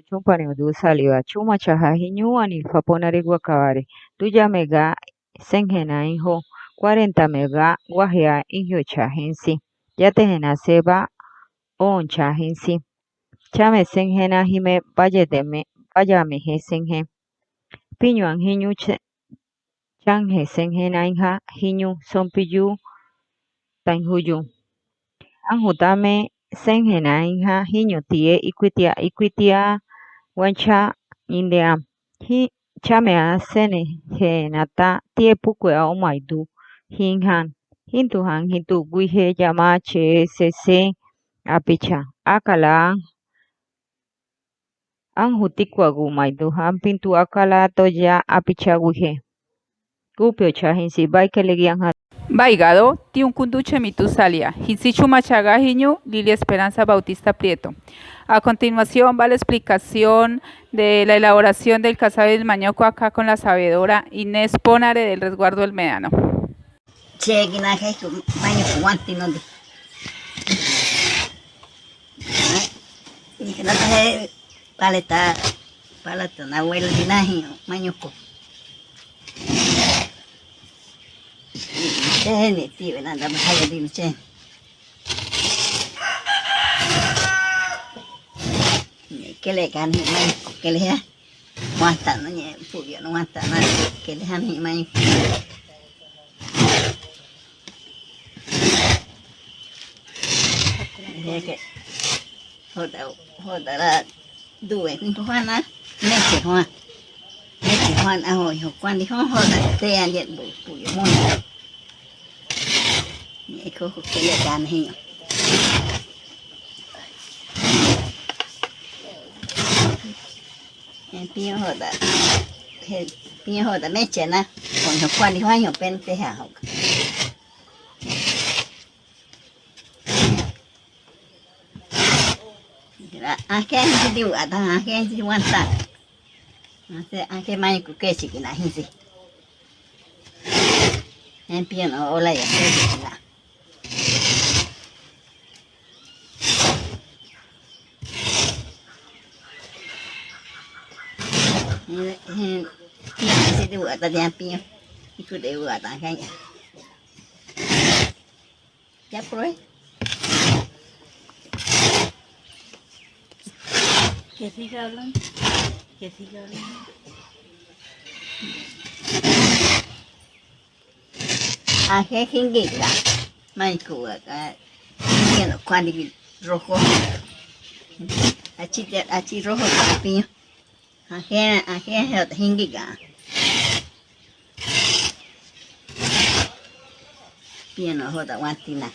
Chumpani udusaliwa chuma chaha hiñuani faponare guacavare tuya mega sengena hijo 40 mega guajea injo chahensi yatejena seba on chahensi chame sengena hime vaya meje senge piñuan hiñu change sengena inja hiñu sompiyu tanjuyu anjutame sengena inja hiñu tie ikuitia Wancha indea chamea sene genata tie pukue o maidu hinhan hintuhan hintu guije llama CSC apicha akala anjutikua maidu han pintu akala toya apicha guije kupio chahinsi baikelegian Baigado, Tiunkunduche Mitusalia, Hisichu Machagajiñu, Lilia Esperanza Bautista Prieto. A continuación va la explicación de la elaboración del casabe del mañoco acá con la sabedora Inés Pónare del Resguardo del Médano. Ni tío nada más hay de che. Que le can ni mai que le ha. Mata no ni puyo no mata nada que le han ni mai. Que hoda la due con tu hana meche hoan a hoy cuando hoda te han yet puyo mon. Ni ko que le can hi. Pio hoda meche na con cuando hoan pen te ha. Ake si diu ata ake si wanta ake mai ku ke si kina hisi en piano ola ya ke kina si diu ata ya piano iku diu ata ke ya proy que siga hablando, que siga hablando. Aje jingiga, maikuga, bueno, cuando rojo, achi rojo capiño, aje jingiga, piano joda guantina.